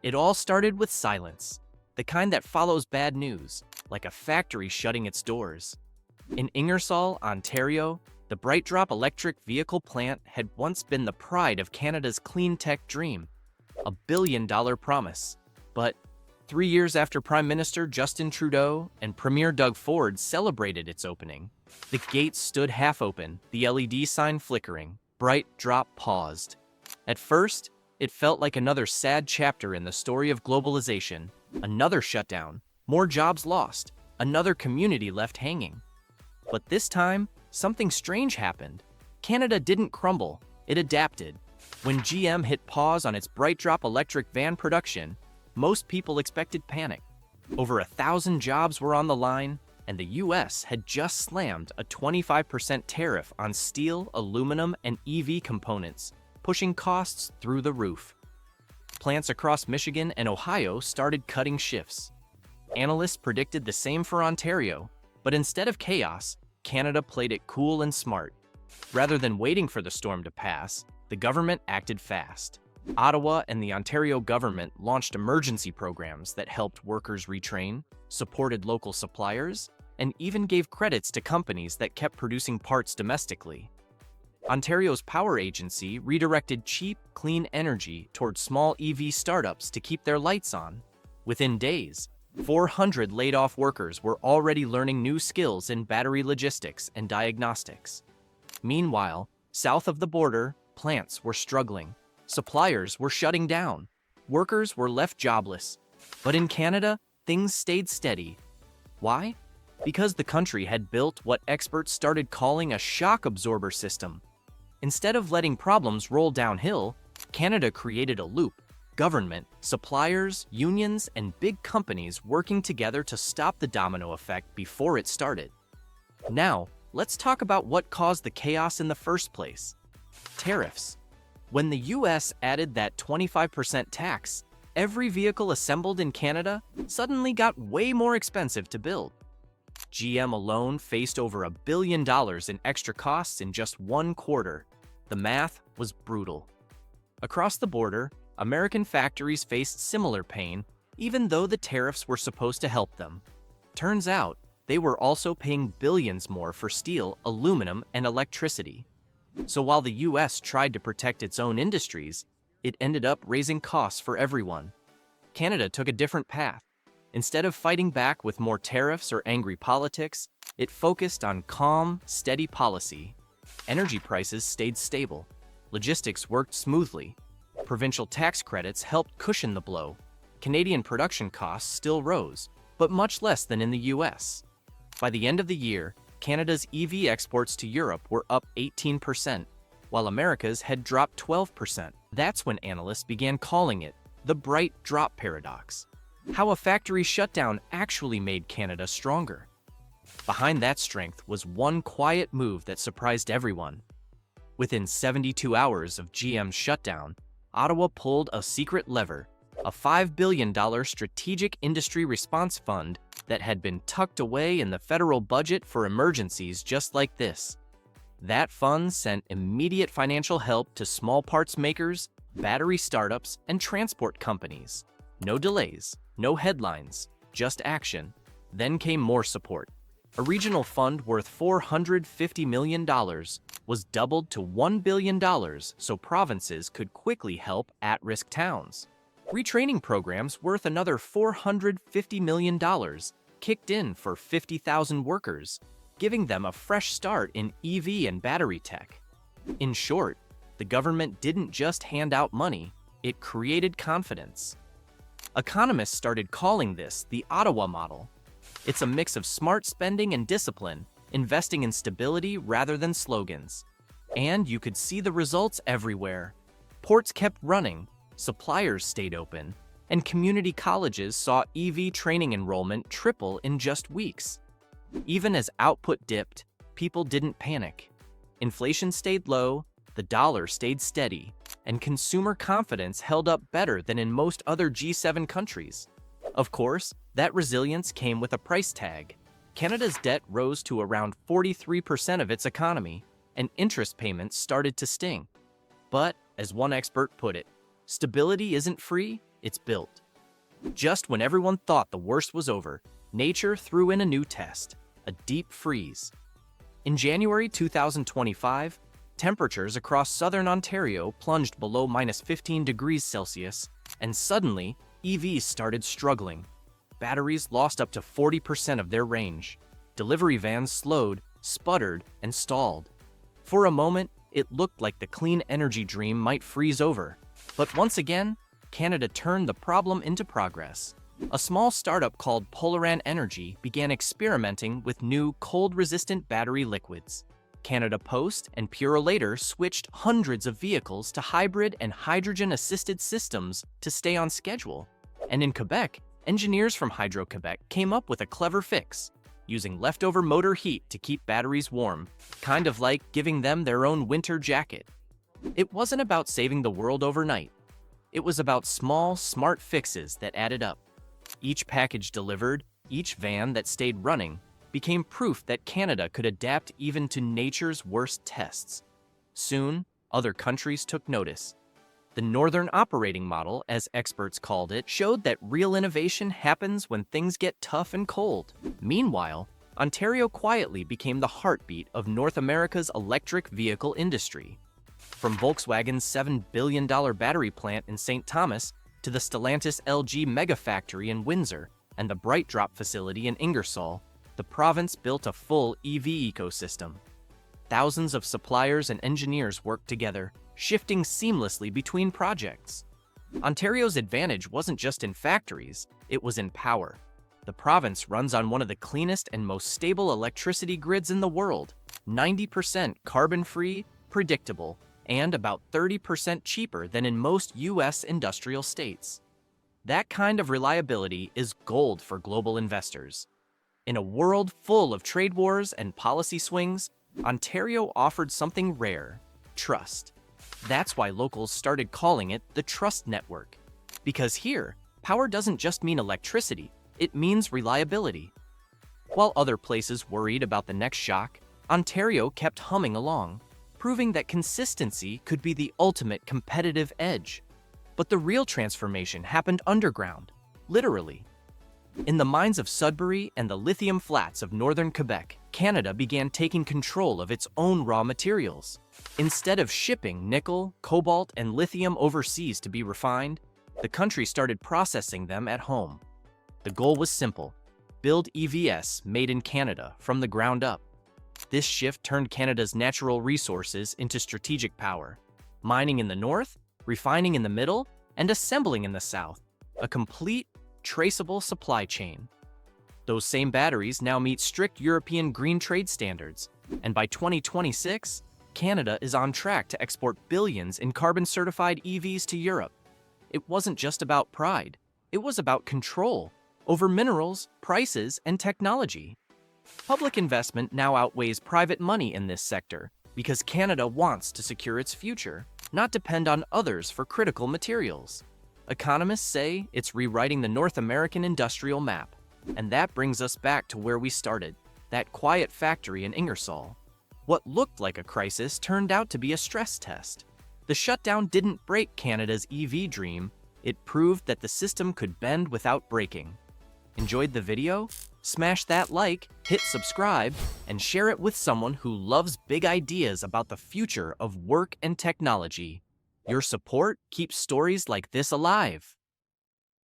It all started with silence, the kind that follows bad news, like a factory shutting its doors. In Ingersoll, Ontario, the Bright Drop electric vehicle plant had once been the pride of Canada's clean tech dream, a billion-dollar promise. But 3 years after Prime Minister Justin Trudeau and Premier Doug Ford celebrated its opening, the gates stood half open, the LED sign flickering. Bright Drop paused. At first, it felt like another sad chapter in the story of globalization, another shutdown, more jobs lost, another community left hanging. But this time, something strange happened. Canada didn't crumble, it adapted. When GM hit pause on its Bright Drop electric van production, most people expected panic. Over 1,000 jobs were on the line, and the US had just slammed a 25% tariff on steel, aluminum, and EV components, pushing costs through the roof. Plants across Michigan and Ohio started cutting shifts. Analysts predicted the same for Ontario, but instead of chaos, Canada played it cool and smart. Rather than waiting for the storm to pass, the government acted fast. Ottawa and the Ontario government launched emergency programs that helped workers retrain, supported local suppliers, and even gave credits to companies that kept producing parts domestically. Ontario's power agency redirected cheap, clean energy toward small EV startups to keep their lights on. Within days, 400 laid-off workers were already learning new skills in battery logistics and diagnostics. Meanwhile, south of the border, plants were struggling. Suppliers were shutting down. Workers were left jobless. But in Canada, things stayed steady. Why? Because the country had built what experts started calling a shock absorber system. Instead of letting problems roll downhill, Canada created a loop. Government, suppliers, unions, and big companies working together to stop the domino effect before it started. Now, let's talk about what caused the chaos in the first place. Tariffs. When the US added that 25% tax, every vehicle assembled in Canada suddenly got way more expensive to build. GM alone faced over $1 billion in extra costs in just 1 quarter. The math was brutal. Across the border, American factories faced similar pain, even though the tariffs were supposed to help them. Turns out, they were also paying billions more for steel, aluminum, and electricity. So while the US tried to protect its own industries, it ended up raising costs for everyone. Canada took a different path. Instead of fighting back with more tariffs or angry politics, it focused on calm, steady policy. Energy prices stayed stable. Logistics worked smoothly. Provincial tax credits helped cushion the blow. Canadian production costs still rose, but much less than in the US. By the end of the year, Canada's EV exports to Europe were up 18%, while America's had dropped 12%. That's when analysts began calling it the Bright Drop paradox. How a factory shutdown actually made Canada stronger. Behind that strength was one quiet move that surprised everyone. Within 72 hours of GM's shutdown, Ottawa pulled a secret lever, a $5 billion strategic industry response fund that had been tucked away in the federal budget for emergencies just like this. That fund sent immediate financial help to small parts makers, battery startups, and transport companies. No delays, no headlines, just action. Then came more support. A regional fund worth $450 million was doubled to $1 billion so provinces could quickly help at-risk towns. Retraining programs worth another $450 million kicked in for 50,000 workers, giving them a fresh start in EV and battery tech. In short, the government didn't just hand out money, it created confidence. Economists started calling this the Ottawa model. It's a mix of smart spending and discipline, investing in stability rather than slogans. And you could see the results everywhere. Ports kept running, suppliers stayed open, and community colleges saw EV training enrollment triple in just weeks. Even as output dipped, people didn't panic. Inflation stayed low, the dollar stayed steady, and consumer confidence held up better than in most other G7 countries. Of course, that resilience came with a price tag. Canada's debt rose to around 43% of its economy, and interest payments started to sting. But, as one expert put it, stability isn't free, it's built. Just when everyone thought the worst was over, nature threw in a new test, a deep freeze. In January 2025, temperatures across southern Ontario plunged below -15 degrees Celsius, and suddenly, EVs started struggling. Batteries lost up to 40% of their range. Delivery vans slowed, sputtered, and stalled. For a moment, it looked like the clean energy dream might freeze over. But once again, Canada turned the problem into progress. A small startup called Polaran Energy began experimenting with new cold-resistant battery liquids. Canada Post and Pura later switched hundreds of vehicles to hybrid and hydrogen-assisted systems to stay on schedule. And in Quebec, engineers from Hydro-Quebec came up with a clever fix, using leftover motor heat to keep batteries warm, kind of like giving them their own winter jacket. It wasn't about saving the world overnight. It was about small, smart fixes that added up. Each package delivered, each van that stayed running, became proof that Canada could adapt even to nature's worst tests. Soon, other countries took notice. The Northern Operating Model, as experts called it, showed that real innovation happens when things get tough and cold. Meanwhile, Ontario quietly became the heartbeat of North America's electric vehicle industry. From Volkswagen's $7 billion battery plant in St. Thomas to the Stellantis LG megafactory in Windsor and the Bright Drop facility in Ingersoll, the province built a full EV ecosystem. Thousands of suppliers and engineers worked together, shifting seamlessly between projects. Ontario's advantage wasn't just in factories, it was in power. The province runs on one of the cleanest and most stable electricity grids in the world, 90% carbon-free, predictable, and about 30% cheaper than in most U.S. industrial states. That kind of reliability is gold for global investors. In a world full of trade wars and policy swings, Ontario offered something rare: trust. That's why locals started calling it the Trust Network. Because here, power doesn't just mean electricity, it means reliability. While other places worried about the next shock, Ontario kept humming along, proving that consistency could be the ultimate competitive edge. But the real transformation happened underground, literally. In the mines of Sudbury and the lithium flats of northern Quebec, Canada began taking control of its own raw materials. Instead of shipping nickel, cobalt, and lithium overseas to be refined, the country started processing them at home. The goal was simple: build EVs made in Canada from the ground up. This shift turned Canada's natural resources into strategic power: mining in the north, refining in the middle, and assembling in the south. A complete, traceable supply chain. Those same batteries now meet strict European green trade standards, and by 2026, Canada is on track to export billions in carbon-certified EVs to Europe. It wasn't just about pride, it was about control over minerals, prices, and technology. Public investment now outweighs private money in this sector because Canada wants to secure its future, not depend on others for critical materials. Economists say it's rewriting the North American industrial map. And that brings us back to where we started, that quiet factory in Ingersoll. What looked like a crisis turned out to be a stress test. The shutdown didn't break Canada's EV dream, it proved that the system could bend without breaking. Enjoyed the video? Smash that like, hit subscribe, and share it with someone who loves big ideas about the future of work and technology. Your support keeps stories like this alive.